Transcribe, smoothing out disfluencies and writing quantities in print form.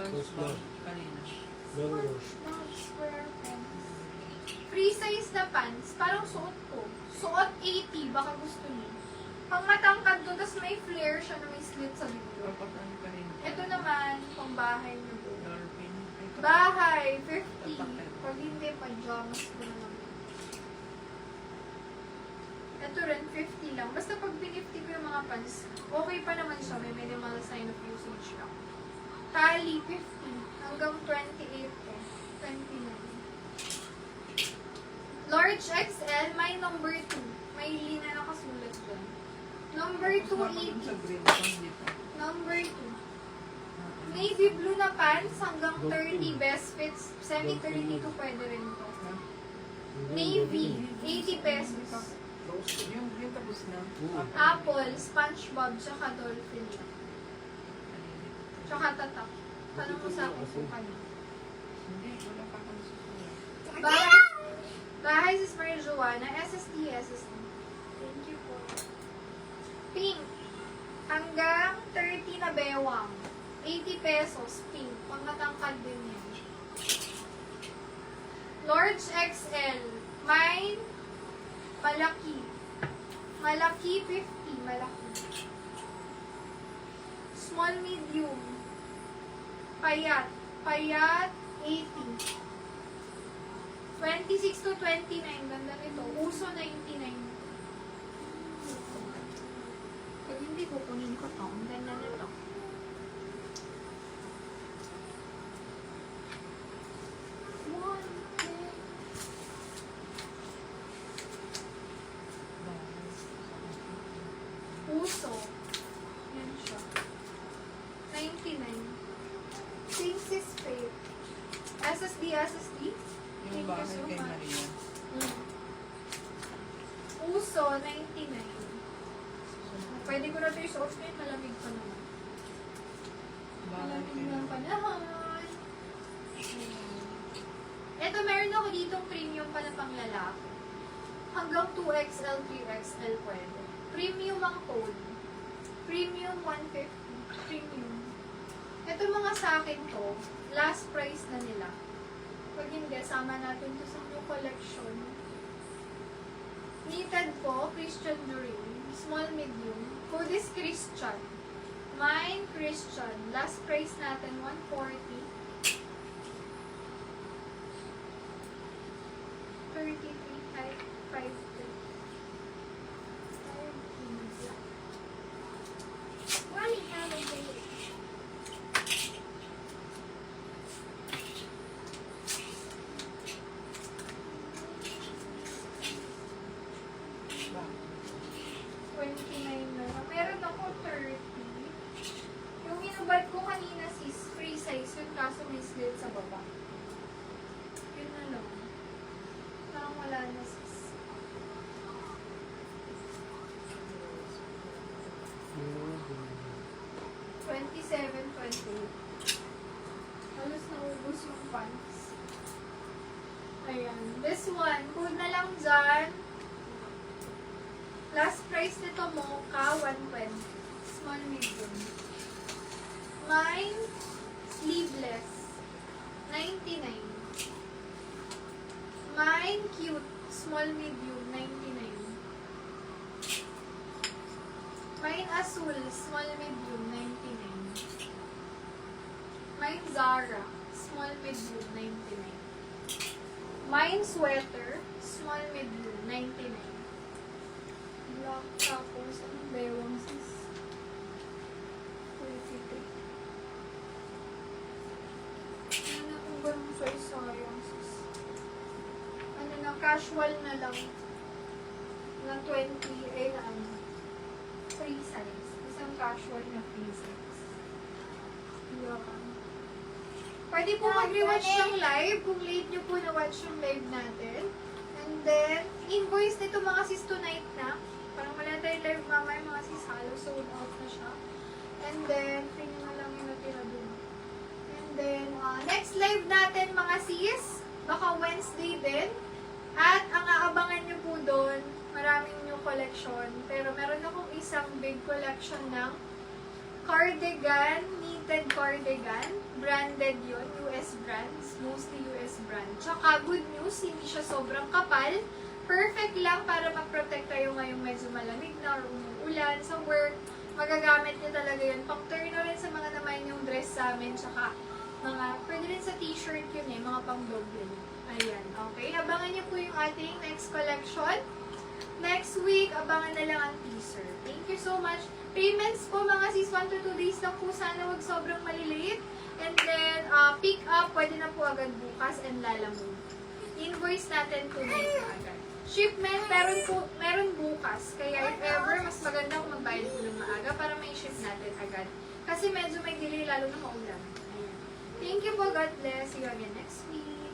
Large ba? Kanina. Small square pants. Free size na pants. Parang suot ko. Suot 80. Baka gusto niyo. Pang matangkad to, tapos may flare siya na may slit sa bibig. Dapat ano kanina. Ito naman, pang bahay niyo po. Dolphin. Bahay, 50. Pag hindi, pajamas ko na lang. Ito rin, 50 lang. Basta pag binifty ko yung mga pants, okay pa naman siya. May minimal sign of usage lang. Tali, 50. Hanggang 28 eh. 29. Large XL, may number 2. May lina na nakasulat dyan. Number 2, Sa 80. green phone dito. Number 2. Navy blue na pants hanggang 30 best fits. Semi-32 pwede rin to. Navy, 80 pesos. Yung tapos na. Apple, SpongeBob, tsaka Dolphin. Tsaka tatak. Tanong mo sa akin kung kanina. Hindi, wala pa akong susunod. Bahay si Maria Joanna, SSD. Thank you po. Pink. Hanggang 30 na bewang. 80 pesos. Pink. Pangmatangkad din yan. Large XL. Mine, malaki. Malaki, 50. Malaki. Small, medium. Payat. Payat, 80. 26 to 29. Ganda nito. Uso 99. Pag hindi ko, kunin ko to. Ang ganda nito. One, two. Uso. Yan siya. 99. Princess Faith. SSD. Yung bahay kay Maria. Uso, 99. Pwede ko na ito i-suot ngayon, malamig pa naman. Bahay Malamig kay ng panahon. Ito, meron ako ditong premium pa na pang lalaki. Hanggang 2XL, 3XL pwede. Premium ang code. Premium 150. Premium. Ito mga sa akin to, last price na nila. Pag hindi, sama natin to sa new collection. Knitted po, Christian Durin. Small, medium. Code is Christian. Mine, Christian. Last price natin, 140. 33,550. Why have a date? Bahay. 29 na. Meron ako 30. Yung inubad ko kanina sis, free size yun kaso may slit sa baba. Yun na lang. Parang wala na sis. $27, $28. Halos naubos yung pants. Ayan. This one, cool na lang dyan. Last price nito Mocha, 120. Small, medium. Mine, sleeveless. 99. Mine, cute. Small, medium. 99. Mine, azul. Small, medium. 99. Mine, Zara. Small, medium. 99. Mine, sweater. Small, medium. 99. Black, tapos, anong bewang sis? 33. Ano na kung ganun size sayang sis? Ano na, casual na lang. Na 20, eh na ano. Free size. Isang casual na free size. Yan. Pwede po mag-rewatch ng live kung late nyo po na-watch yung live natin. And then, invoice nito mga sis tonight na. Parang wala tayong live mamaya mga sis halos sold out na siya. And then, free na lang yung natira dun. And then, next live natin mga sis, baka Wednesday din. At ang aabangan nyo po doon, maraming new collection. Pero meron akong isang big collection ng cardigan, knitted cardigan. Branded yon, US brands, mostly US brand. Tsaka good news, hindi siya sobrang kapal. Perfect lang para mag-protect tayo ngayong medyo malamig na or umuulan sa work. Magagamit niyo talaga yun. Pang-turn na rin sa mga naman yung dress sa amin, tsaka mga, pwede rin sa t-shirt yun eh, mga pang-doble. Ayan, okay. Abangan niyo po yung ating next collection. Next week, abangan na lang ang teaser. Thank you so much. Payments po mga sis, 1 to 2 days lang po. Sana wag sobrang maliliit. And then, pick up, pwede na po agad bukas and lalamove. Invoice natin tonight na agad. Shipment, meron bukas. Kaya if ever, mas maganda kung magbayad po ng maaga para may ship natin agad. Kasi medyo may delay lalo na maulan. Ayan. Thank you po. God bless. See you again next week.